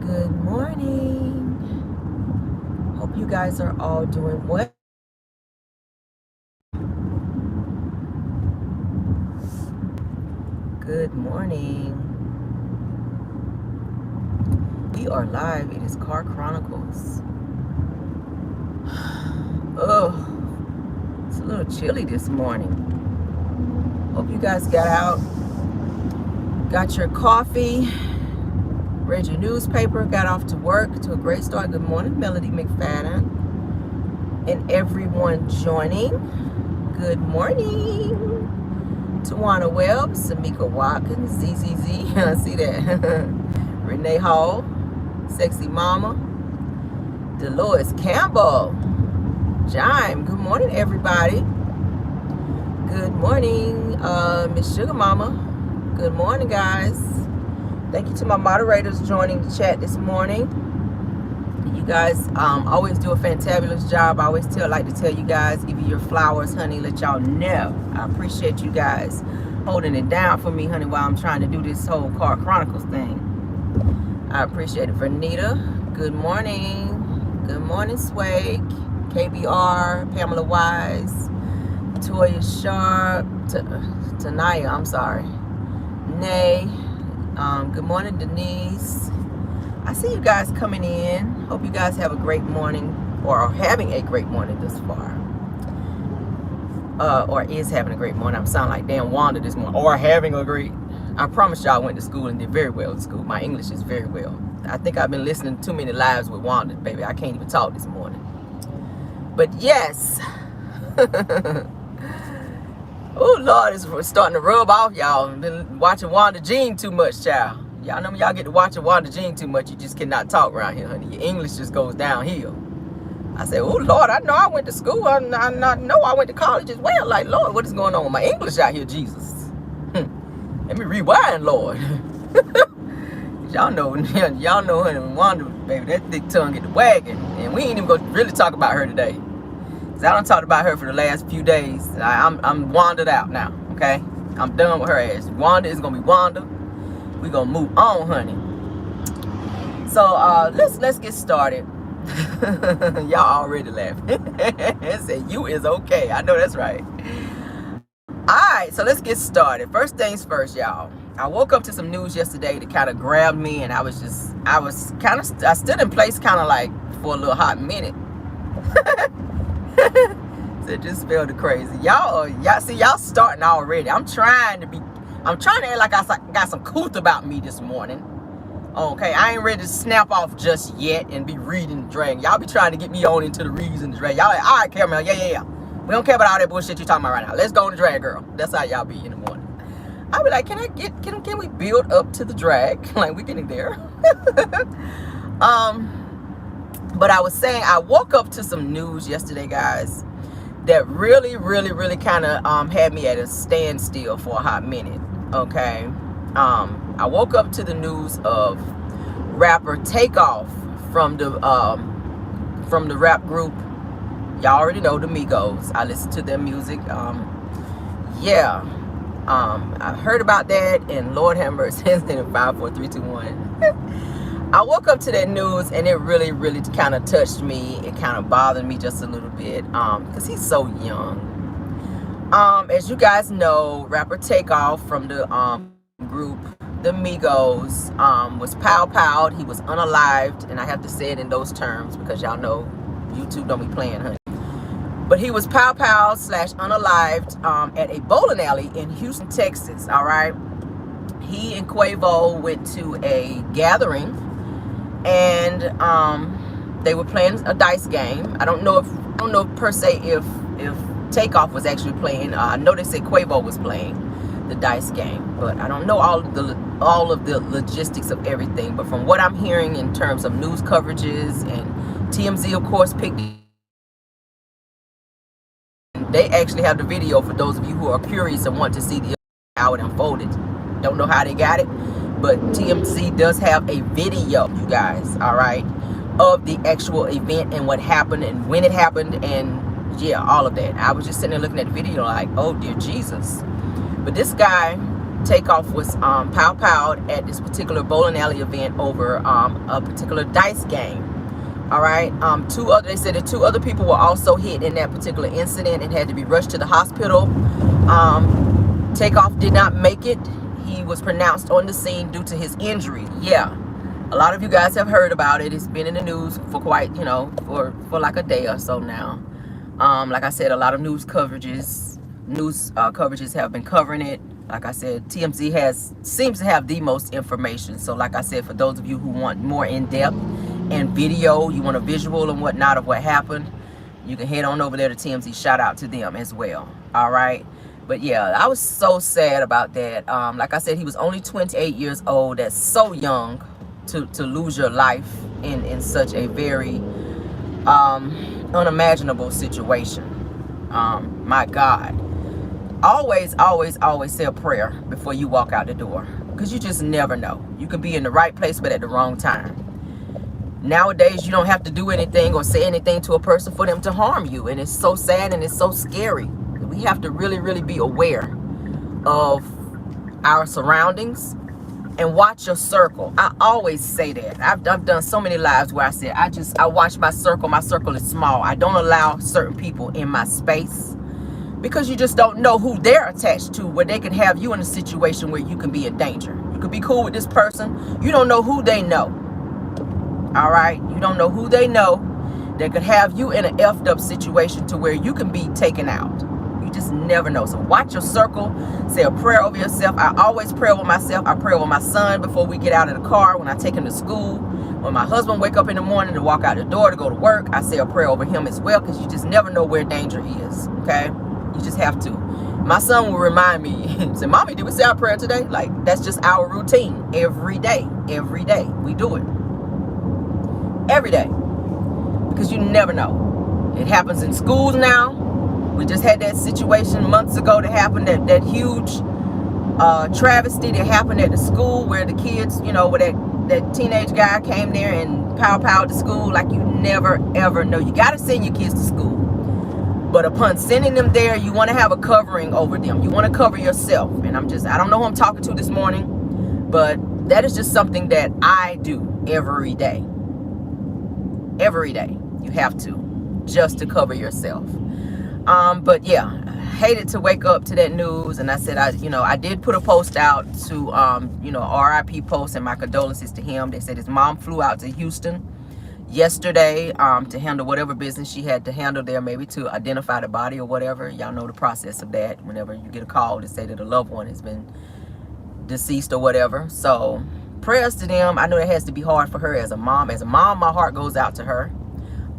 Good morning. Hope you guys are all doing well. Good morning. We are live. It is Car Chronicles. Oh, it's a little chilly this morning. Hope you guys got out, got your coffee, read your newspaper, got off to work to a great start. Good morning, Melody McFadden, and everyone joining. Good morning. Tawana Webb, Samika Watkins, ZZZ, I see that. Renee Hall, Sexy Mama, Dolores Campbell, Jime. Good morning, everybody. Good morning, Miss Sugar Mama. Good morning, guys. Thank you to my moderators joining the chat this morning. You guys always do a fantabulous job. I always like to tell you guys, give you your flowers, honey, let y'all know. I appreciate you guys holding it down for me, honey, while I'm trying to do this whole Car Chronicles thing. I appreciate it. Vernita, good morning. Good morning, Swag. KBR, Pamela Wise, Toya Sharp, Tanaya, I'm sorry. Nay, good morning, Denise. I see you guys coming in. Hope you guys have a great morning, or are having a great morning thus far. Or is having a great morning. I'm sounding like damn Wanda this morning. Or having a great. I promise y'all I went to school and did very well in school. My English is very well. I think I've been listening to too many lives with Wanda, baby. I can't even talk this morning. But yes. Oh, Lord, it's starting to rub off, y'all. I've been watching Wanda Jean too much, child. Y'all know when y'all get to watching Wanda Jean too much, you just cannot talk around here, honey. Your English just goes downhill. I say, oh, Lord, I know I went to school. I know I went to college as well. Like, Lord, what is going on with my English out here, Jesus? Let me rewind, Lord. y'all know, honey, Wanda, baby, that thick tongue get the wagging. And we ain't even going to really talk about her today. Because I done talked about her for the last few days. I'm wandered out now, okay? I'm done with her ass. Wanda is going to be Wanda. We're going to move on, honey. So, let's get started. Y'all already laughing. Say you is okay. I know that's right. Alright, so let's get started. First things first, y'all. I woke up to some news yesterday that kind of grabbed me, and I stood in place kind of like for a little hot minute. So it just felt crazy. Y'all starting already. I'm trying to act like I got some couth about me this morning. Okay, I ain't ready to snap off just yet and be reading the drag. Y'all be trying to get me on into the reads and the drag. Y'all like, all right, Caramel, yeah. We don't care about all that bullshit you talking about right now. Let's go on the drag, girl. That's how y'all be in the morning. I be like, can we build up to the drag? Like, we getting there. But I was saying, I woke up to some news yesterday, guys, that really kind of had me at a standstill for a hot minute. Okay. I woke up to the news of rapper Takeoff from the rap group. Y'all already know the Migos. I listen to their music. I heard about that, and Lord have mercy, it's in 5, 4, 3, 2, 1. I woke up to that news, and it really kind of touched me. It kind of bothered me just a little bit, because he's so young. As you guys know, rapper Takeoff from the group the Migos was pow-powed. He was unalived, and I have to say it in those terms because y'all know YouTube don't be playing, honey. But he was pow-powed / unalived at a bowling alley in Houston, Texas. All right, he and Quavo went to a gathering, and they were playing a dice game. I don't know per se if Takeoff was actually playing. I know they said Quavo was playing the dice game, but I don't know all of the logistics of everything. But from what I'm hearing in terms of news coverages, and TMZ of course picked, they actually have the video for those of you who are curious and want to see how it unfolded. Don't know how they got it, but TMZ does have a video, you guys, all right, of the actual event and what happened and when it happened, and yeah, all of that. I was just sitting there looking at the video like, oh dear Jesus. But this guy Takeoff was pow-powed at this particular bowling alley event over a particular dice game. All right. They said that 2 other people were also hit in that particular incident and had to be rushed to the hospital. Takeoff did not make it. He was pronounced on the scene due to his injury. Yeah. A lot of you guys have heard about it. It's been in the news for quite, for like a day or so now. Like I said, a lot of news coverages have been covering it. Like I said, TMZ seems to have the most information. So like I said, for those of you who want more in-depth and video, you want a visual and whatnot of what happened, you can head on over there to TMZ. Shout out to them as well. All right. But yeah, I was so sad about that. Like I said, he was only 28 years old. That's so young to lose your life in such a very unimaginable situation. My God. Always say a prayer before you walk out the door, because you just never know. You could be in the right place but at the wrong time. Nowadays, you don't have to do anything or say anything to a person for them to harm you, and it's so sad and it's so scary. We have to really be aware of our surroundings and watch your circle. I always say that. I've done so many lives where I said I watch my circle. My circle is small. I don't allow certain people in my space, because you just don't know who they're attached to, where they can have you in a situation where you can be in danger. You could be cool with this person. You don't know who they know. All right? You don't know who they know that could have you in an effed up situation to where you can be taken out. You just never know. So watch your circle. Say a prayer over yourself. I always pray over myself. I pray over my son before we get out of the car, when I take him to school. When my husband wake up in the morning to walk out the door to go to work, I say a prayer over him as well, because you just never know where danger is. Okay? You just have to. My son will remind me, say, "Mommy, did we say our prayer today?" Like, that's just our routine every day. Every day we do it. Every day. Because you never know. It happens in schools now. We just had that situation months ago that happened, that huge travesty that happened at the school, where the kids, where that teenage guy came there and pow-powed the school. Like, you never ever know. You got to send your kids to school. But upon sending them there, you want to have a covering over them. You want to cover yourself. And I don't know who I'm talking to this morning, but that is just something that I do every day. Every day. You have to, just to cover yourself. But yeah, hated to wake up to that news. And I said, I did put a post out to, RIP post and my condolences to him. They said his mom flew out to Houston yesterday to handle whatever business she had to handle there, maybe to identify the body or whatever. Y'all know the process of that whenever you get a call to say that a loved one has been deceased or whatever. So prayers to them. I know it has to be hard for her as a mom. As a mom, my heart goes out to her.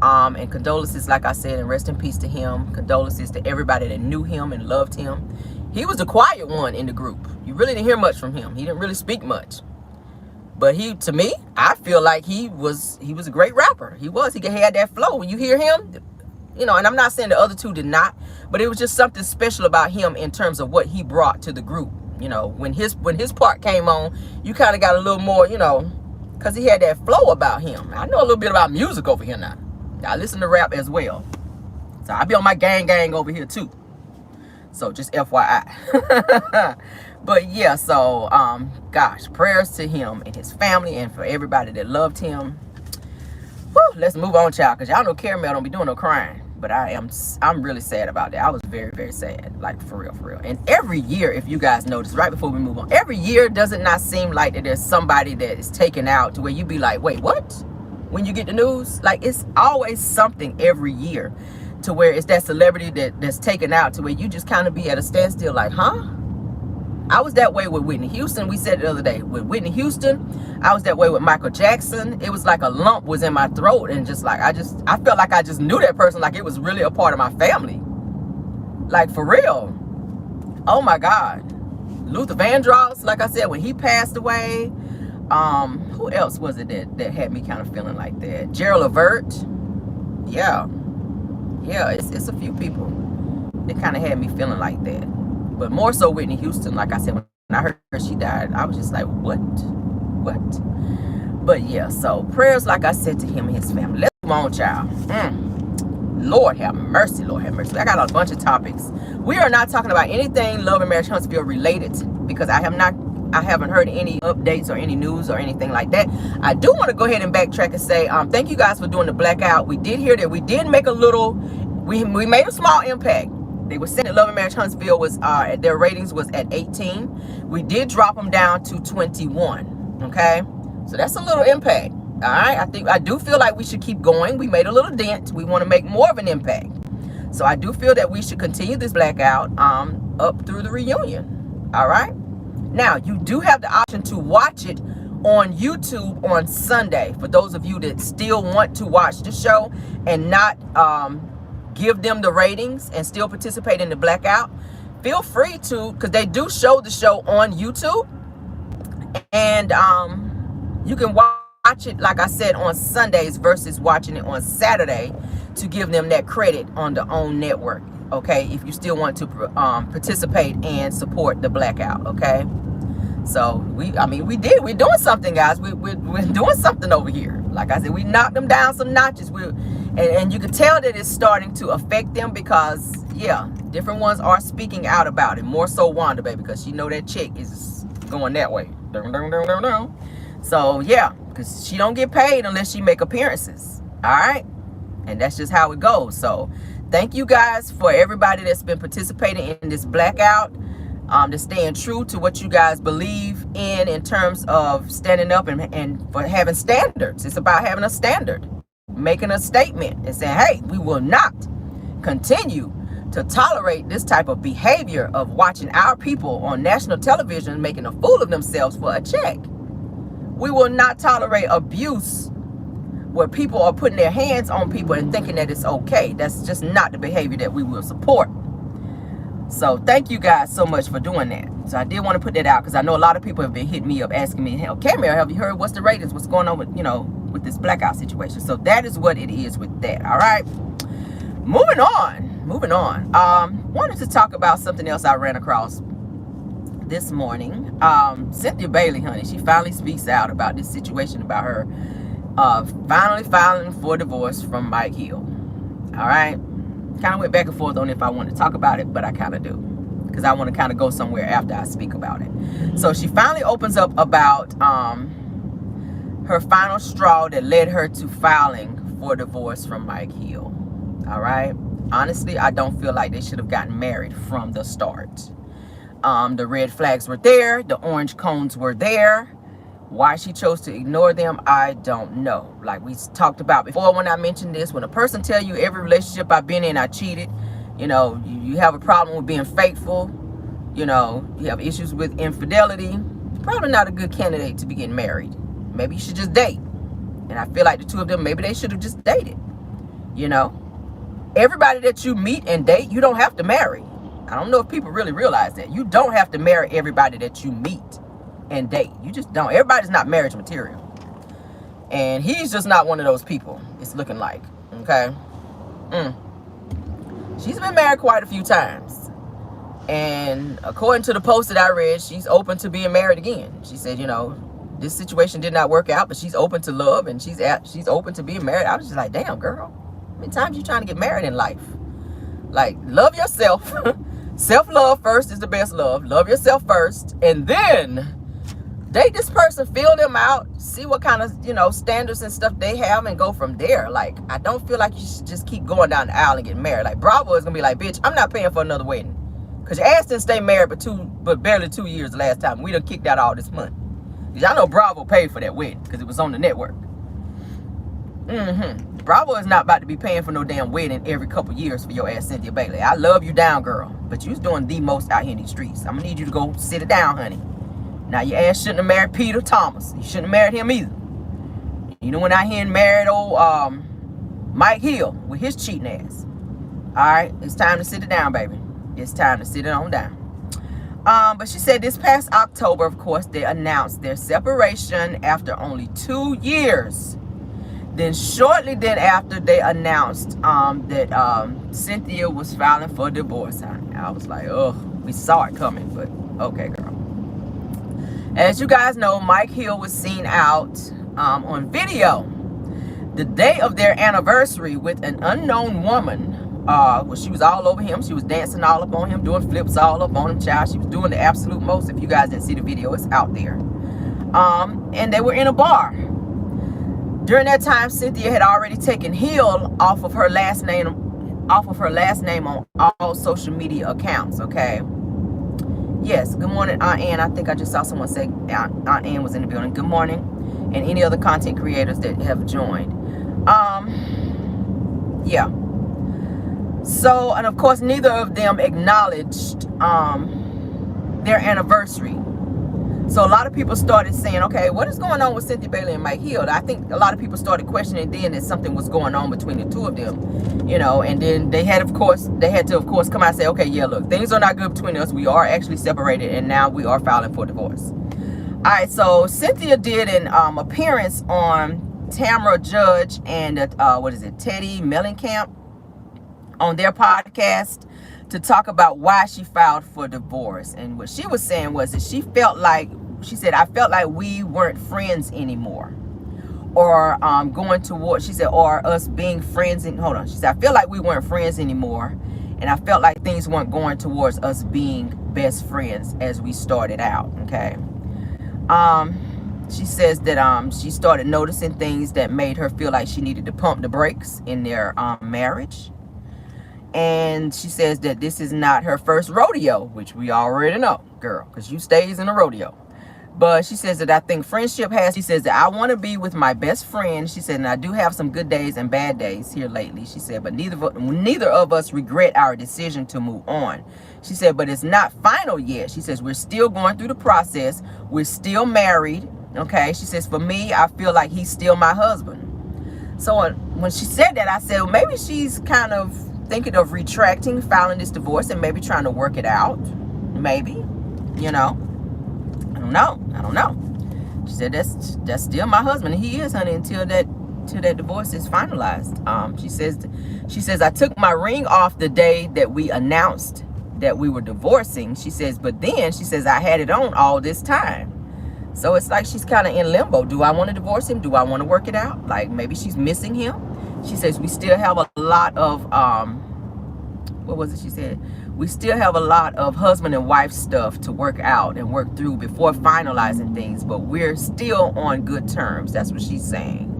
And condolences, like I said, and rest in peace to him. Condolences to everybody that knew him and loved him. He was the quiet one in the group. You really didn't hear much from him. He didn't really speak much. But to me, I feel like he was a great rapper. He had that flow. When you hear him, and I'm not saying the other two did not, but it was just something special about him in terms of what he brought to the group. When his part came on, you kind of got a little more, because he had that flow about him. I know a little bit about music over here now. I listen to rap as well. So I be on my gang over here too. So just FYI. But yeah, so gosh, prayers to him and his family and for everybody that loved him. Whew, let's move on, child, because y'all know Caramel don't be doing no crying. But I'm really sad about that. I was very, very sad. Like, for real. And every year, if you guys notice, right before we move on, every year does it not seem like that there's somebody that is taken out to where you be like, wait, what? When you get the news, like, it's always something every year to where it's that celebrity that's taken out to where you just kind of be at a standstill, like, huh? I was that way with Whitney Houston. We said it the other day. With Whitney Houston, I was that way with Michael Jackson. It was like a lump was in my throat, and just like I felt like I just knew that person, like it was really a part of my family. Like, for real. Oh my God. Luther Vandross, like I said, when he passed away. Who else was it that had me kind of feeling like that? Gerald Levert. Yeah, it's a few people that kind of had me feeling like that. But more so Whitney Houston. Like I said, when I heard she died, I was just like, what? But yeah, so prayers, like I said, to him and his family. Let's move on, child. Lord have mercy, Lord have mercy. I got a bunch of topics. We are not talking about anything Love and Marriage Huntsville related because I haven't heard any updates or any news or anything like that. I do want to go ahead and backtrack and say thank you guys for doing the blackout. We did hear that we did make a little, we made a small impact. They were saying that Love and Marriage Huntsville was their ratings was at 18. We did drop them down to 21. Okay, so that's a little impact. All right, I do feel like we should keep going. We made a little dent. We want to make more of an impact. So I do feel that we should continue this blackout up through the reunion. All right. Now, you do have the option to watch it on YouTube on Sunday. For those of you that still want to watch the show and not give them the ratings and still participate in the blackout, feel free to, because they do show the show on YouTube. And you can watch it, like I said, on Sundays versus watching it on Saturday to give them that credit on the OWN network. Okay, if you still want to participate and support the blackout. Okay, so we're doing something, guys. We're doing something over here. Like I said, we knocked them down some notches. And you can tell that it's starting to affect them because, yeah, different ones are speaking out about it. More so Wanda, baby, because she know that chick is going that way. So yeah, because she don't get paid unless she make appearances. All right, and that's just how it goes. So thank you guys for everybody that's been participating in this blackout, to staying true to what you guys believe in terms of standing up and for having standards. It's about having a standard, making a statement and saying, hey, we will not continue to tolerate this type of behavior of watching our people on national television making a fool of themselves for a check. We will not tolerate abuse where people are putting their hands on people and thinking that it's okay. That's just not the behavior that we will support. So thank you guys so much for doing that. So I did want to put that out because I know a lot of people have been hitting me up asking me, hey, Camille, have you heard what's the ratings? What's going on with, with this blackout situation? So that is what it is with that. All right. Moving on. Wanted to talk about something else I ran across this morning. Cynthia Bailey, honey, she finally speaks out about this situation about her finally filing for divorce from Mike Hill. All right. Kind of went back and forth on if I want to talk about it, but I kind of do because I want to kind of go somewhere after I speak about it. So she finally opens up about her final straw that led her to filing for divorce from Mike Hill. All right. Honestly, I don't feel like they should have gotten married from the start. The red flags were there. The orange cones were there. Why she chose to ignore them, I don't know. Like we talked about before when I mentioned this, when a person tell you every relationship I've been in, I cheated, you have a problem with being faithful, you have issues with infidelity, probably not a good candidate to be getting married. Maybe you should just date. And I feel like the two of them, maybe they should have just dated. Everybody that you meet and date, you don't have to marry. I don't know if people really realize that. You don't have to marry everybody that you meet and date. You just don't. Everybody's not marriage material. And he's just not one of those people, it's looking like. Okay. She's been married quite a few times. And according to the post that I read, she's open to being married again. She said, this situation did not work out, but she's open to love and she's open to being married. I was just like, damn, girl. How many times you trying to get married in life? Like, love yourself. Self-love first is the best love. Love yourself first. And then date this person, feel them out, see what kind of, standards and stuff they have and go from there. Like, I don't feel like you should just keep going down the aisle and get married. Like, Bravo is going to be like, bitch, I'm not paying for another wedding. Because your ass didn't stay married but barely 2 years the last time. We done kicked out all this money. Because y'all know Bravo paid for that wedding because it was on the network. Bravo is not about to be paying for no damn wedding every couple years for your ass, Cynthia Bailey. I love you down, girl. But you's doing the most out here in these streets. I'm going to need you to go sit it down, honey. Now, your ass shouldn't have married Peter Thomas. You shouldn't have married him either. You went out here and married old Mike Hill with his cheating ass. All right, it's time to sit it down, baby. It's time to sit it on down. But she said this past October, of course, they announced their separation after only 2 years. Then shortly then after, they announced that Cynthia was filing for divorce. I was like, oh, we saw it coming, but okay, girl. As you guys know, Mike Hill was seen out on video the day of their anniversary with an unknown woman well, she was all over him. She was dancing all up on him, doing flips all up on him, child. She was doing the absolute most. If you guys didn't see the video, it's out there. And they were in a bar. During that time, Cynthia had already taken Hill off of her last name on all social media accounts. Okay. Yes. Good morning, Aunt Ann. I think I just saw someone say Aunt Ann was in the building. Good morning, and any other content creators that have joined. Yeah. So, and of course, neither of them acknowledged their anniversary. So a lot of people started saying, okay, what is going on with Cynthia Bailey and Mike Hill? I think a lot of people started questioning then that something was going on between the two of them, you know, and then they had to, of course, come out and say, okay, yeah, look, things are not good between us. We are actually separated, and now we are filing for divorce. All right, so Cynthia did an appearance on Tamara Judge and, Teddy Mellencamp on their podcast to talk about why she filed for divorce. And what she was saying was that she felt like we weren't friends anymore, or going toward, she said, or us being friends. And hold on, she said, I feel like we weren't friends anymore, and I felt like things weren't going towards us being best friends as we started out. Okay. She says that she started noticing things that made her feel like she needed to pump the brakes in their marriage. And she says that this is not her first rodeo, which we already know, girl, because you stays in a rodeo. But she says that I think friendship has, she says that I want to be with my best friend. She said, and I do have some good days and bad days here lately. She said, but neither of us regret our decision to move on. She said, but it's not final yet. She says, we're still going through the process. We're still married. Okay. She says, for me, I feel like he's still my husband. So when she said that, I said, well, maybe she's kind of thinking of retracting, filing this divorce, and maybe trying to work it out. Maybe, you know, I don't know. She said, that's still my husband, and he is, honey, until that divorce is finalized. She says, I took my ring off the day that we announced that we were divorcing. She says, but then she says, I had it on all this time. So it's like she's kind of in limbo. Do I want to divorce him? Do I want to work it out? Like maybe she's missing him. She says, we still have a lot of, what was it she said? We still have a lot of husband and wife stuff to work out and work through before finalizing things, but we're still on good terms. That's what she's saying.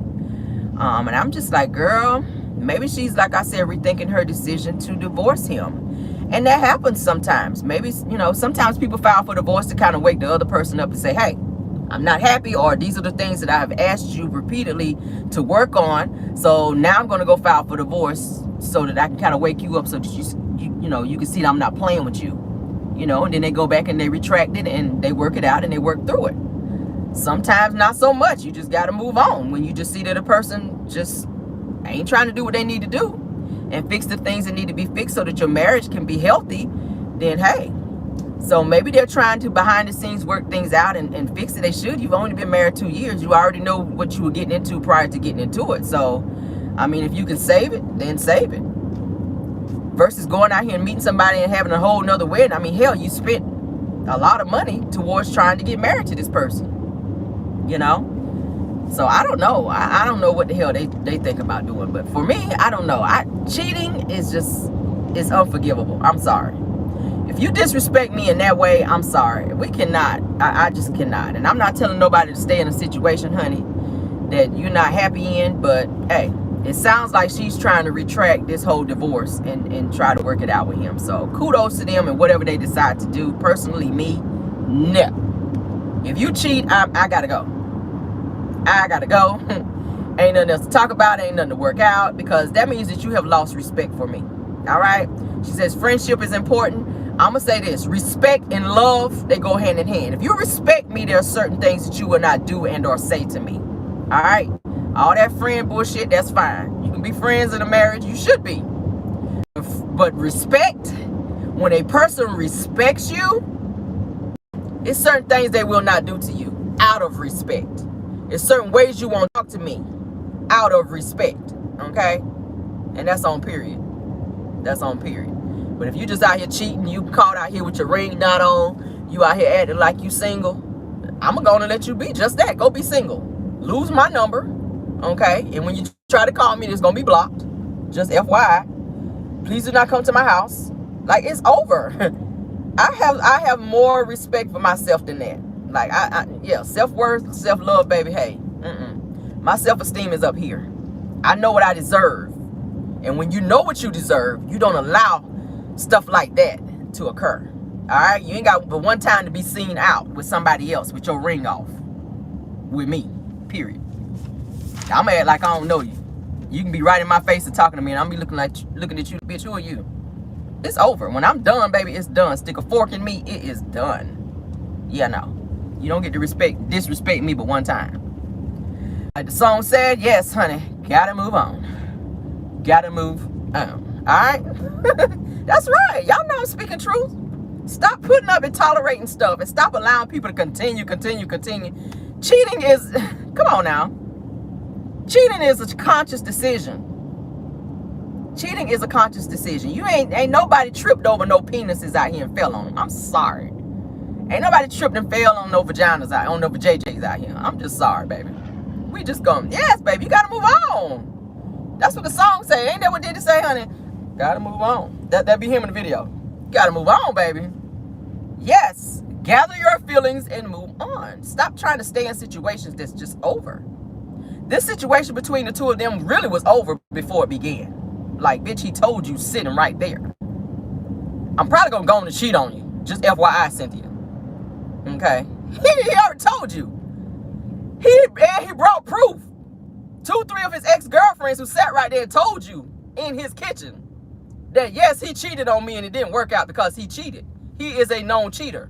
And I'm just like, girl, maybe she's, like I said, rethinking her decision to divorce him. And that happens sometimes. Maybe, you know, sometimes people file for divorce to kind of wake the other person up and say, hey, I'm not happy, or these are the things that I have asked you repeatedly to work on. So now I'm going to go file for divorce so that I can kind of wake you up, so that you can see that I'm not playing with you, and then they go back and they retract it and they work it out and they work through it. Sometimes not so much. You just got to move on. When you just see that a person just ain't trying to do what they need to do and fix the things that need to be fixed so that your marriage can be healthy, then hey. So maybe they're trying to behind the scenes work things out and fix it. They should. You've only been married 2 years. You already know what you were getting into prior to getting into it. So, I mean, if you can save it, then save it. Versus going out here and meeting somebody and having a whole nother wedding. I mean, hell, you spent a lot of money towards trying to get married to this person. So I don't know. I don't know what the hell they think about doing. But for me, I don't know. Cheating is unforgivable. I'm sorry. If you disrespect me in that way, I'm sorry. We cannot. I just cannot. And I'm not telling nobody to stay in a situation, honey, that you're not happy in. But, hey, it sounds like she's trying to retract this whole divorce and try to work it out with him. So kudos to them and whatever they decide to do. Personally, me, no. If you cheat, I got to go. I got to go. Ain't nothing else to talk about. Ain't nothing to work out, because that means that you have lost respect for me. All right? She says friendship is important. I'm going to say this. Respect and love, they go hand in hand. If you respect me, there are certain things that you will not do and or say to me. All right? All that friend bullshit, that's fine. You can be friends in a marriage. You should be. But respect, when a person respects you, it's certain things they will not do to you out of respect. It's certain ways you won't talk to me out of respect. Okay? And that's on period. That's on period. But if you just out here cheating, you caught out here with your ring not on, you out here acting like you single, I'm going to let you be just that. Go be single. Lose my number, okay? And when you try to call me, it's going to be blocked. Just FYI. Please do not come to my house. Like, it's over. I have more respect for myself than that. Like, yeah, self-worth, self-love, baby. Hey, my self-esteem is up here. I know what I deserve. And when you know what you deserve, you don't allow stuff like that to occur. All right? You ain't got but one time to be seen out with somebody else with your ring off. With me. Period. I'm gonna act like I don't know you. You can be right in my face and talking to me, and I'm be looking at you, bitch, who are you? It's over. When I'm done, baby, it's done. Stick a fork in me, it is done. Yeah, no. You don't get to disrespect me but one time. Like the song said, yes, honey, gotta move on. Gotta move on. Alright? That's right. Y'all know I'm speaking truth. Stop putting up and tolerating stuff and stop allowing people to continue. Cheating is, come on now. Cheating is a conscious decision. Cheating is a conscious decision. You ain't nobody tripped over no penises out here and fell on them. I'm sorry. Ain't nobody tripped and fell on no vaginas on no JJs out here. I'm just sorry, baby. We just going, yes, baby, you gotta move on. That's what the song say. Ain't that what did it say, honey? Gotta move on. That be him in the video. Gotta move on, baby. Yes. Gather your feelings and move on. Stop trying to stay in situations that's just over. This situation between the two of them really was over before it began. Like, bitch, he told you sitting right there. I'm probably gonna go on and cheat on you. Just FYI, Cynthia. Okay? He already told you. He brought proof. 2-3 of his ex-girlfriends who sat right there and told you in his kitchen that yes, he cheated on me and it didn't work out because he cheated. He is a known cheater.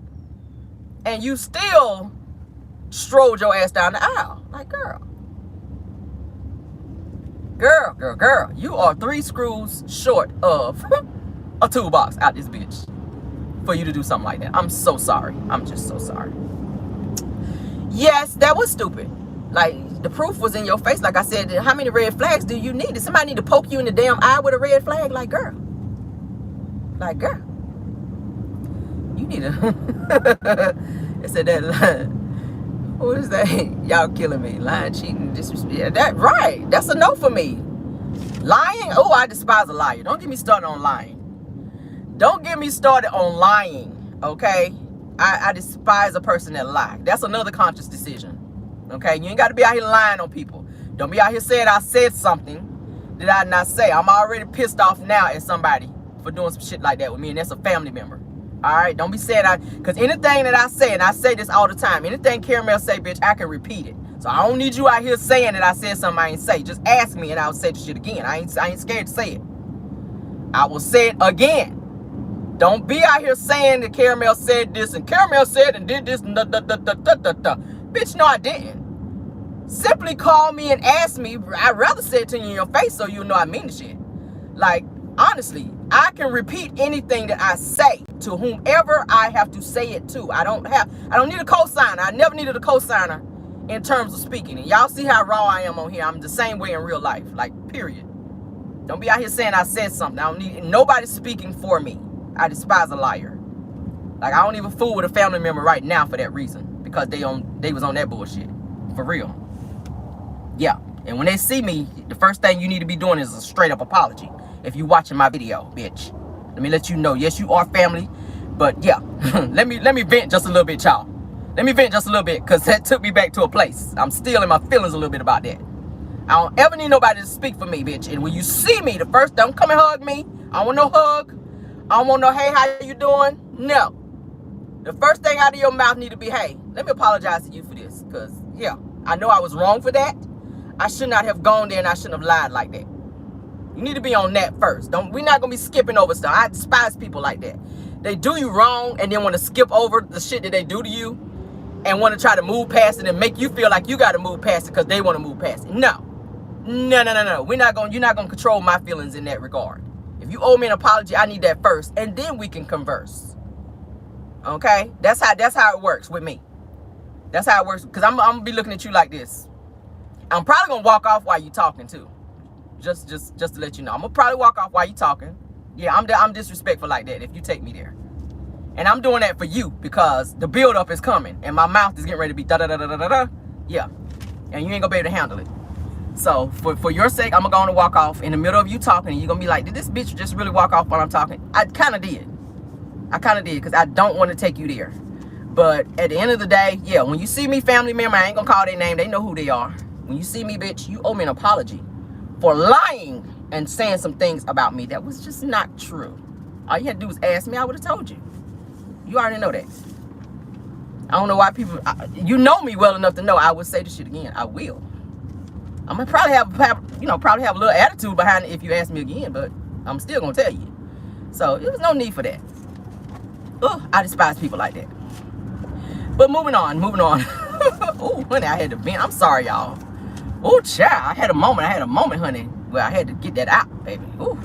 And you still strolled your ass down the aisle. Like, girl, you are 3 screws short of a toolbox out this bitch for you to do something like that. I'm so sorry. I'm just so sorry. Yes, that was stupid. Like, the proof was in your face. Like I said, how many red flags do you need? Does somebody need to poke you in the damn eye with a red flag? Like, girl. Like, girl. You need to... It said that... What is that? Y'all killing me. Lying, cheating, disrespect. Yeah, that right. That's a no for me. Lying? Oh, I despise a liar. Don't get me started on lying. Don't get me started on lying, okay? I despise a person that lies. That's another conscious decision, okay? You ain't got to be out here lying on people. Don't be out here saying I said something that I did not say. I'm already pissed off now at somebody for doing some shit like that with me, and that's a family member. All right? Don't be saying because anything that I say, and I say this all the time, anything Caramel say, bitch, I can repeat it. So I don't need you out here saying that I said something I ain't say. Just ask me and I'll say the shit again. I ain't scared to say it. I will say it again. Don't be out here saying that Caramel said this and Caramel said and did this. Bitch, no, I didn't. Simply call me and ask me. I'd rather say it to you in your face so you know I mean the shit. Like, honestly, I can repeat anything that I say to whomever I have to say it to. I don't need a cosigner. I never needed a cosigner in terms of speaking. And y'all see how raw I am on here. I'm the same way in real life. Like, period. Don't be out here saying I said something. I don't need nobody speaking for me. I despise a liar. Like, I don't even fool with a family member right now for that reason. Because they was on that bullshit. For real. Yeah. And when they see me, the first thing you need to be doing is a straight up apology. If you watching my video, bitch. Let me let you know. Yes, you are family. But yeah. let me vent just a little bit, y'all. Let me vent just a little bit. Because that took me back to a place. I'm still in my feelings a little bit about that. I don't ever need nobody to speak for me, bitch. And when you see me, the first, don't come and hug me. I don't want no hug. I don't want no, hey, how you doing? No. The first thing out of your mouth need to be, hey, let me apologize to you for this. Because, yeah, I know I was wrong for that. I should not have gone there and I shouldn't have lied like that. You need to be on that first. We're not going to be skipping over stuff. I despise people like that. They do you wrong and then want to skip over the shit that they do to you and want to try to move past it and make you feel like you got to move past it because they want to move past it. No. No. You're not going to control my feelings in that regard. If you owe me an apology, I need that first, and then we can converse. Okay? That's how it works with me. That's how it works. Because I'm gonna be looking at you like this. I'm probably gonna walk off while you talking too. Just to let you know. I'm gonna probably walk off while you talking. Yeah, I'm disrespectful like that if you take me there. And I'm doing that for you because the build-up is coming and my mouth is getting ready to be da-da-da-da-da-da. Yeah. And you ain't gonna be able to handle it. So for your sake, I'm going to walk off in the middle of you talking, and you're going to be like, did this bitch just really walk off while I'm talking? I kind of did. Because I don't want to take you there. But at the end of the day, yeah, when you see me, family member, I ain't going to call their name. They know who they are. When you see me, bitch, you owe me an apology for lying and saying some things about me that was just not true. All you had to do was ask me. I would have told you. You already know that. I don't know why people, you know me well enough to know I would say this shit again. I will. I'm gonna probably have a little attitude behind it if you ask me again, but I'm still gonna tell you. So there was no need for that. Oh, I despise people like that. But moving on. Oh, honey, I had to vent. I'm sorry, y'all. Oh, child, I had a moment, honey, where I had to get that out, baby. Ooh.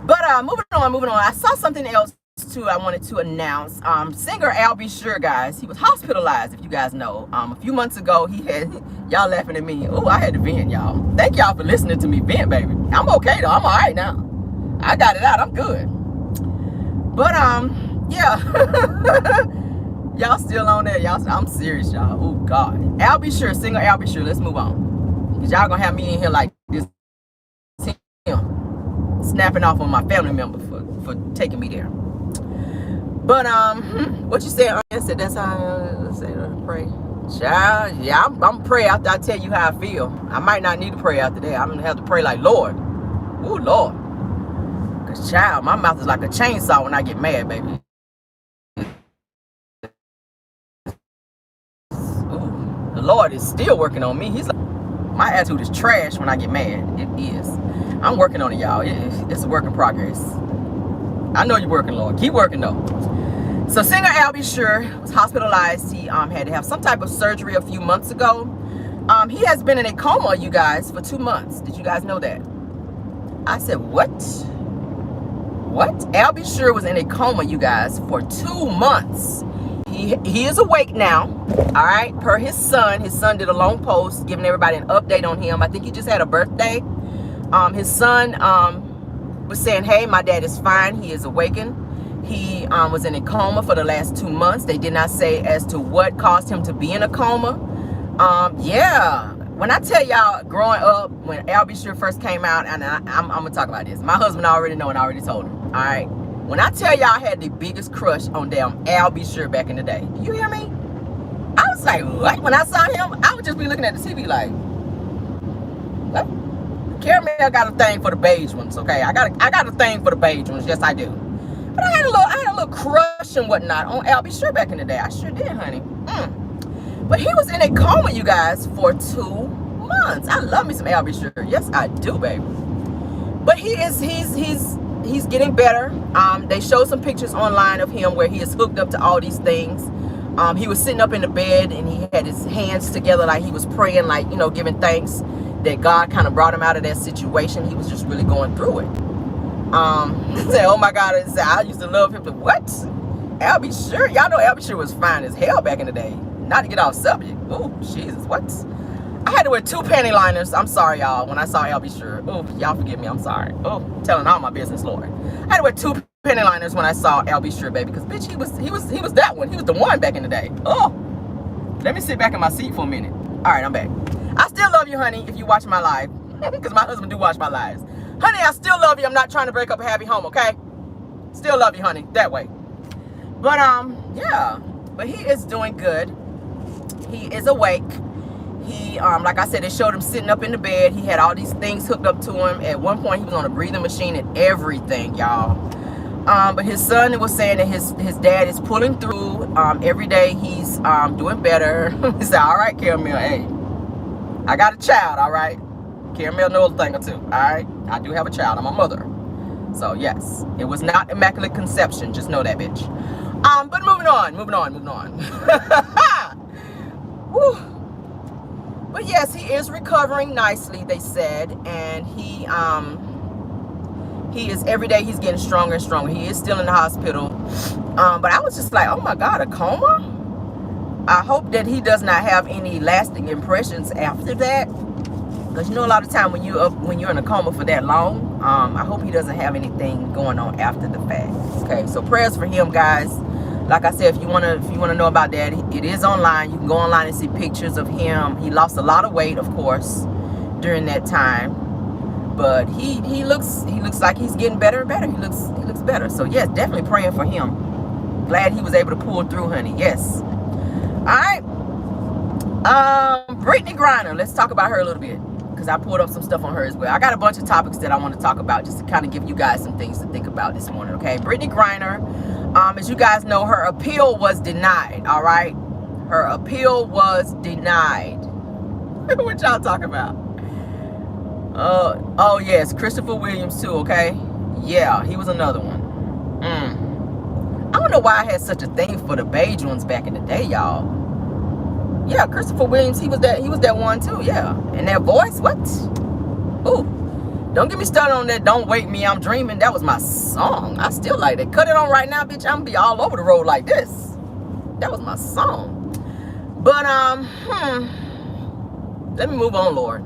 But moving on. I saw something else too I wanted to announce. Singer Al Sure, guys, he was hospitalized, if you guys know. A few months ago, he had, y'all laughing at me. Oh, I had to vent, y'all. Thank y'all for listening to me vent, baby. I'm okay though. I'm all right now. I got it out. I'm good. But yeah. Y'all still on there, y'all. I'm serious, y'all. Oh God. Al Sure, singer Al Sure. Let's move on. Cause y'all gonna have me in here like this, snapping off on my family member for taking me there. But what you said? I said that's how I say pray. Child, yeah, I'm pray after I tell you how I feel. I might not need to pray after that. I'm gonna have to pray like Lord. Oh Lord. Cause child, my mouth is like a chainsaw when I get mad, baby. Ooh, the Lord is still working on me. He's like, my attitude is trash when I get mad. It is. I'm working on it, y'all. It's a work in progress. I know you're working, Lord. Keep working, though. So singer Al Sure was hospitalized. He had to have some type of surgery a few months ago. He has been in a coma, you guys, for 2 months. Did you guys know that? I said, what? What? Al Sure was in a coma, you guys, for 2 months. He is awake now, all right, per his son. His son did a long post giving everybody an update on him. I think he just had a birthday. His son was saying, hey, my dad is fine. He is awakened. He was in a coma for the last 2 months. They did not say as to what caused him to be in a coma. Yeah, when I tell y'all, growing up, when Al Sure first came out, and I'm going to talk about this. My husband already know, and I already told him, all right? When I tell y'all I had the biggest crush on damn Al Sure back in the day. Do you hear me? I was like, what? When I saw him, I would just be looking at the TV like, what? Caramel got a thing for the beige ones, okay? I got a thing for the beige ones. Yes, I do. But I had a little crush and whatnot on Al Sure back in the day. I sure did, honey. But he was in a coma, you guys, for 2 months. I love me some Al Sure. Yes, I do, baby. But he's getting better. They showed some pictures online of him where he is hooked up to all these things. He was sitting up in the bed and he had his hands together like he was praying, like, you know, giving thanks that God kind of brought him out of that situation. He was just really going through it. Say, oh my God, I used to love him. But what? Al Sure? Y'all know Al Sure was fine as hell back in the day. Not to get off subject. Oh, Jesus, what? I had to wear 2 panty liners. I'm sorry, y'all, when I saw Al Sure. Oh, y'all forgive me. I'm sorry. Oh, telling all my business, Lord. I had to wear 2 panty liners when I saw Al Sure, baby, because bitch, he was that one. He was the one back in the day. Oh, let me sit back in my seat for a minute. All right, I'm back. I still love you, honey, if you watch my live, because my husband do watch my lives. Honey, I still love you. I'm not trying to break up a happy home, okay? Still love you, honey, that way. But yeah, but he is doing good. He is awake. He, like I said, they showed him sitting up in the bed. He had all these things hooked up to him. At one point, he was on a breathing machine and everything, y'all. But his son was saying that his dad is pulling through. Every day he's doing better. He said, all right, Caramel, hey, I got a child, all right? Caramel knows a thing or two, all right? I do have a child. I'm a mother. So, yes, it was not immaculate conception. Just know that, bitch. But moving on. Woo. But yes, he is recovering nicely, they said, and he is, every day he's getting stronger and stronger. He is still in the hospital. But I was just like, oh my God, a coma? I hope that he does not have any lasting impressions after that. Because you know, a lot of time when you're in a coma for that long, I hope he doesn't have anything going on after the fact. Okay, so prayers for him, guys. Like I said, if you wanna know about that, it is online. You can go online and see pictures of him. He lost a lot of weight, of course. during that time. But he looks like he's getting better and better. He looks better. So yes, definitely praying for him. Glad he was able to pull through, honey. Yes. All right. Brittany Griner. Let's talk about her a little bit, because I pulled up some stuff on her as well. I got a bunch of topics that I want to talk about, just to kind of give you guys some things to think about this morning. Okay. Brittany Griner. As you guys know, her appeal was denied. All right. Her appeal was denied. What y'all talking about? Oh yes, Christopher Williams too. Okay. Yeah, he was another one. I don't know why I had such a thing for the beige ones back in the day, y'all. Yeah, Christopher Williams, he was that one too, yeah. And that voice, what? Ooh, don't get me started on that Don't Wake Me, I'm Dreaming. That was my song. I still like it. Cut it on right now, bitch. I'm gonna be all over the road like this. That was my song. But, let me move on, Lord.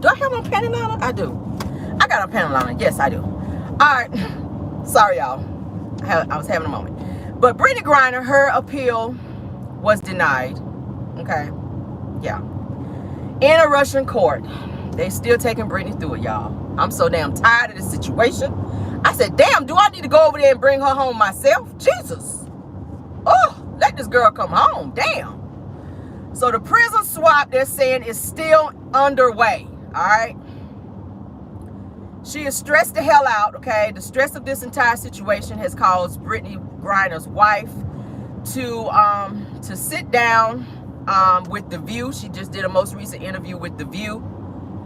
Do I have my panty liner? I do. I got a panty liner. Yes, I do. All right. Sorry, y'all. I was having a moment. But Brittany Griner, her appeal was denied. Okay. Yeah. In a Russian court. They still taking Brittany through it, y'all. I'm so damn tired of this situation. I said, damn, do I need to go over there and bring her home myself? Jesus. Oh, let this girl come home. Damn. So the prison swap, they're saying, is still underway. All right. She is stressed the hell out. Okay. The stress of this entire situation has caused Brittany Griner's wife to sit down with The View. She just did a most recent interview with The View.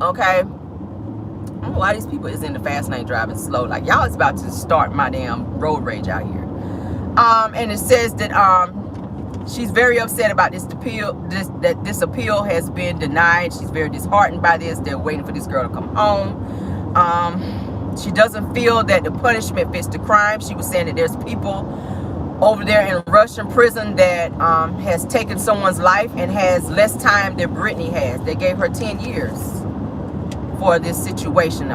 Okay. I don't know why these people is in the fast lane driving slow. Like, y'all is about to start my damn road rage out here. And it says that she's very upset about this appeal. This appeal has been denied. She's very disheartened by this. They're waiting for this girl to come home. She doesn't feel that the punishment fits the crime. She was saying that there's people over there in Russian prison that has taken someone's life and has less time than Brittany has. They gave her 10 years for this situation.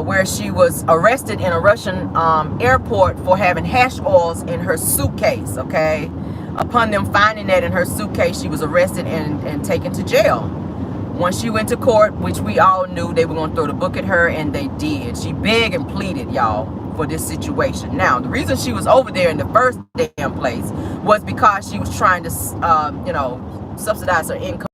Where she was arrested in a Russian airport for having hash oils in her suitcase, okay? Upon them finding that in her suitcase, she was arrested and taken to jail. Once she went to court, which we all knew they were going to throw the book at her, and they did. She begged and pleaded, y'all, for this situation. Now, the reason she was over there in the first damn place was because she was trying to, subsidize her income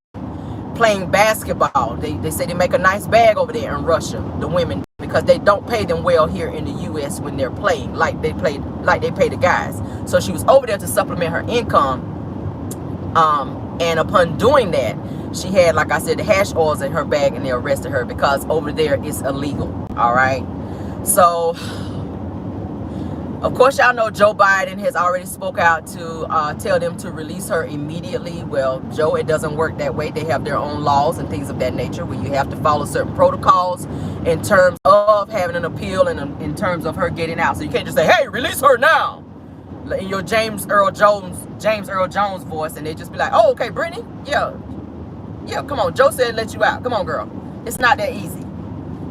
playing basketball. They say they make a nice bag over there in Russia, the women, because they don't pay them well here in the U.S. when they're playing like they pay the guys. So she was over there to supplement her income, and upon doing that, she had, like I said, the hash oils in her bag, and they arrested her because over there it's illegal. All right. So of course, y'all know Joe Biden has already spoke out to tell them to release her immediately. Well, Joe, it doesn't work that way. They have their own laws and things of that nature where you have to follow certain protocols in terms of having an appeal and in terms of her getting out. So you can't just say, hey, release her now, in your James Earl Jones voice, and they just be like, oh, okay, Brittany, yeah, come on, Joe said let you out. Come on, girl. It's not that easy.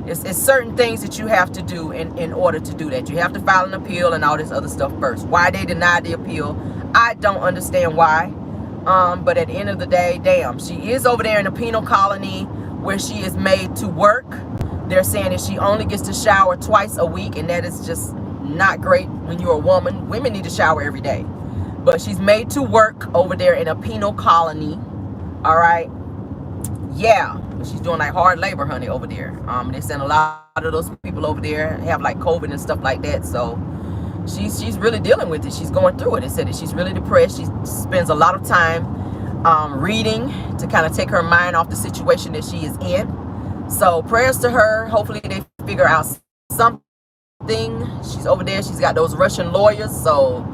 It's certain things that you have to do in order to do that. You have to file an appeal and all this other stuff first. Why they denied the appeal, I don't understand why. But at the end of the day, damn, she is over there in a penal colony where she is made to work. They're saying that she only gets to shower twice a week, and that is just not great when you're a woman. Women need to shower every day. But she's made to work over there in a penal colony. All right. Yeah. She's doing like hard labor, honey, over there. They send a lot of those people over there have like COVID and stuff like that. So she's really dealing with it. She's going through it. They said that she's really depressed. She spends a lot of time reading to kind of take her mind off the situation that she is in. So prayers to her. Hopefully they figure out something. She's over there. She's got those Russian lawyers. So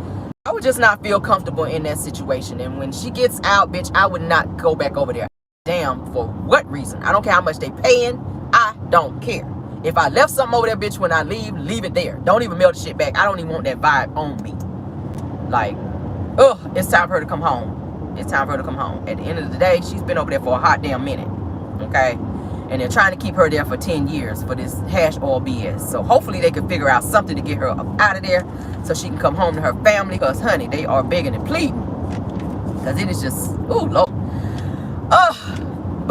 I would just not feel comfortable in that situation. And when she gets out, bitch, I would not go back over there. Damn, for what reason? I don't care how much they paying. I don't care. If I left something over there, bitch, when I leave it there. Don't even mail the shit back. I don't even want that vibe on me. Like, it's time for her to come home. It's time for her to come home. At the end of the day, she's been over there for a hot damn minute. Okay? And they're trying to keep her there for 10 years for this hash oil BS. So hopefully they can figure out something to get her up out of there so she can come home to her family. Because, honey, they are begging and pleading. Because it is just, Lord.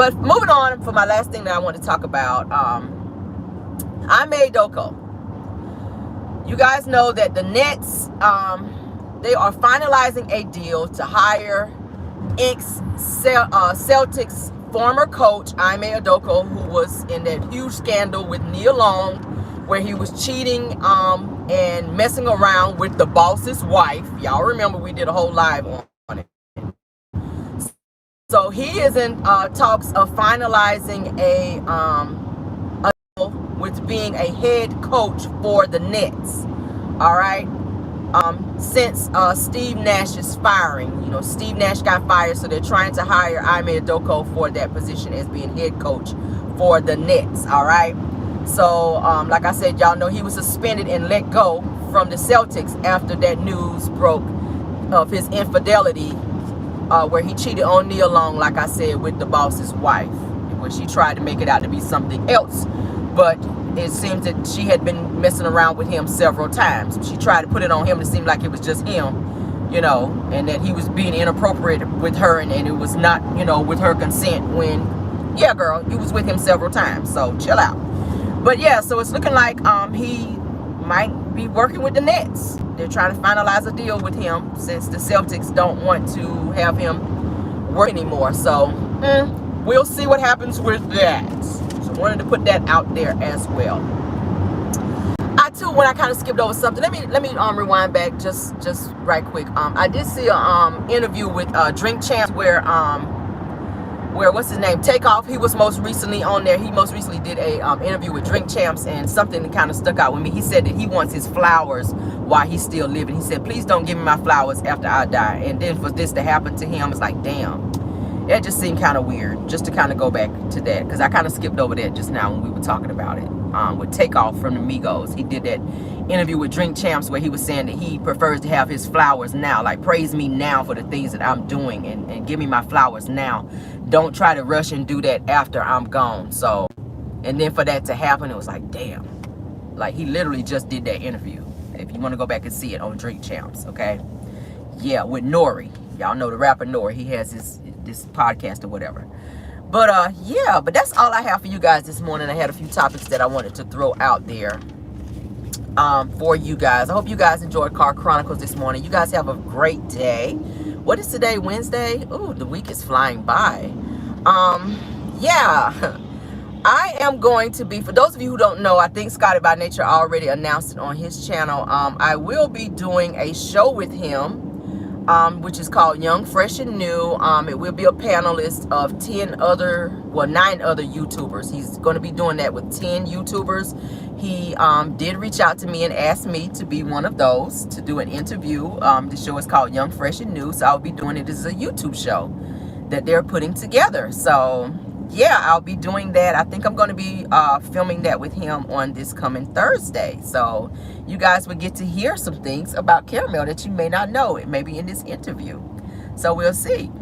But moving on for my last thing that I want to talk about, Ime Udoka. You guys know that the Nets, they are finalizing a deal to hire Celtics former coach Ime Udoka, who was in that huge scandal with Nia Long, where he was cheating and messing around with the boss's wife. Y'all remember we did a whole live on it. So he is in talks of finalizing a deal with being a head coach for the Nets. All right. Since Steve Nash's firing, you know, Steve Nash got fired, so they're trying to hire Ime Udoka for that position as being head coach for the Nets. All right. So, like I said, y'all know he was suspended and let go from the Celtics after that news broke of his infidelity, where he cheated on Nia Long, like I said, with the boss's wife, where she tried to make it out to be something else. But it seems that she had been messing around with him several times. She tried to put it on him to seem like it was just him, you know, and that he was being inappropriate with her, and it was not, you know, with her consent when, yeah, girl, you was with him several times. So chill out. But yeah, so it's looking like he might be working with the Nets. They're trying to finalize a deal with him since the Celtics don't want to have him work anymore. So we'll see what happens with that. So I wanted to put that out there as well. I too, when I kind of skipped over something, let me rewind back just right quick. I did see a interview with Drink Champs where what's his name, Takeoff, he was most recently on there. He most recently did a interview with Drink Champs, and something that kind of stuck out with me. He said that he wants his flowers while he's still living. He said, please don't give me my flowers after I die. And then for this to happen to him, it's like, damn. That just seemed kind of weird, just to kind of go back to that, because I kind of skipped over that just now when we were talking about it. With Takeoff from the Migos, he did that interview with Drink Champs where he was saying that he prefers to have his flowers now, like praise me now for the things that I'm doing, and give me my flowers now. Don't try to rush and do that after I'm gone. So, and then for that to happen, it was like, damn, like he literally just did that interview. If you want to go back and see it on Drink Champs, okay? Yeah, with Nori. Y'all know the rapper Nori. He has this podcast or whatever. But yeah, but that's all I have for you guys this morning. I had a few topics that I wanted to throw out there for you guys. I hope you guys enjoyed Car Chronicles this morning. You guys have a great day. What is today, Wednesday? Ooh, the week is flying by. Yeah, I am going to be, for those of you who don't know, I think Scotty by Nature already announced it on his channel. I will be doing a show with him, which is called Young, Fresh, and New. It will be a panelist of 9 other YouTubers. He's going to be doing that with 10 YouTubers. He did reach out to me and asked me to be one of those, to do an interview. The show is called Young, Fresh, and New, so I'll be doing it as a YouTube show that they're putting together. So yeah, I'll be doing that. I think I'm going to be filming that with him on this coming Thursday. So you guys will get to hear some things about Caramel that you may not know. It may be in this interview. So we'll see.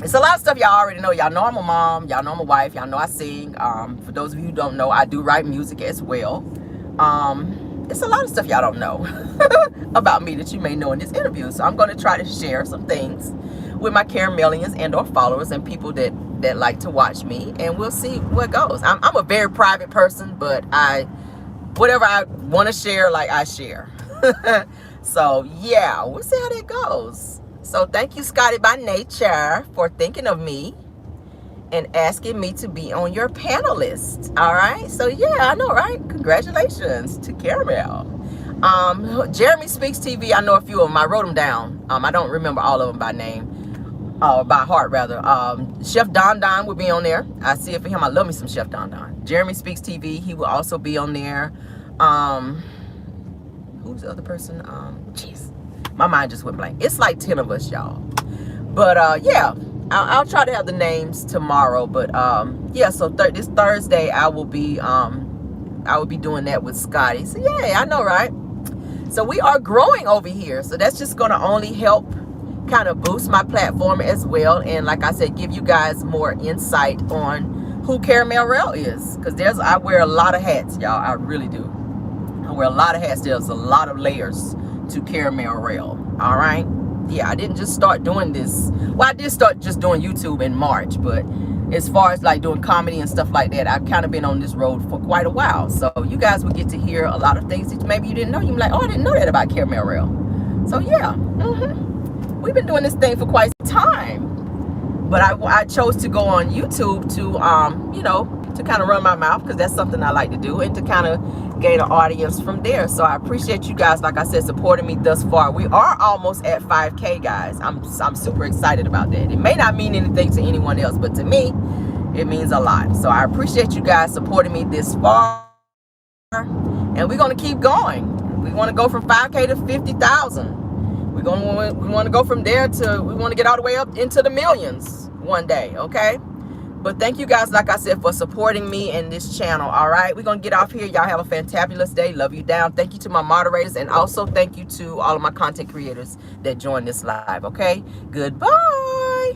It's a lot of stuff y'all already know. Y'all know I'm a mom. Y'all know I'm a wife. Y'all know I sing. For those of you who don't know, I do write music as well. It's a lot of stuff y'all don't know about me that you may know in this interview. So I'm going to try to share some things with my Caramelians and or followers and people that like to watch me, and we'll see what goes. I'm a very private person, but whatever I want to share, like I share. So yeah, we'll see how that goes. So thank you, Scotty by Nature, for thinking of me and asking me to be on your panelist. All right, so yeah, I know, right? Congratulations to Caramel. Jeremy Speaks TV, I know a few of them. I wrote them down. I don't remember all of them by name. By heart rather. Chef Don Don will be on there. I see it for him. I love me some Chef Don Don. Jeremy Speaks TV, he will also be on there. Who's the other person? Jeez, my mind just went blank. It's like 10 of us, y'all. But yeah, I'll try to have the names tomorrow. But yeah, so this Thursday I will be doing that with Scotty. So yeah, I know, right? So we are growing over here. So that's just gonna only help kind of boost my platform as well, and like I said, give you guys more insight on who Caramel Rell is, because I wear a lot of hats, y'all. I really do. I wear a lot of hats. There's a lot of layers to Caramel Rell. All right, yeah, I didn't just start doing this. Well, I did start just doing YouTube in March, but as far as like doing comedy and stuff like that. I've kind of been on this road for quite a while. So you guys will get to hear a lot of things that maybe you didn't know. You're like, oh, I didn't know that about Caramel Rell. So yeah, we've been doing this thing for quite some time. But I chose to go on YouTube to, you know, to kind of run my mouth, because that's something I like to do, and to kind of gain an audience from there. So I appreciate you guys, like I said, supporting me thus far. We are almost at 5K, guys. I'm super excited about that. It may not mean anything to anyone else, but to me, it means a lot. So I appreciate you guys supporting me this far, and we're going to keep going. We want to go from 5K to 50,000. We want to go from there to, we want to get all the way up into the millions one day, okay? But thank you guys, like I said, for supporting me in this channel, all right? We're going to get off here. Y'all have a fantabulous day. Love you down. Thank you to my moderators, and also thank you to all of my content creators that joined this live, okay? Goodbye.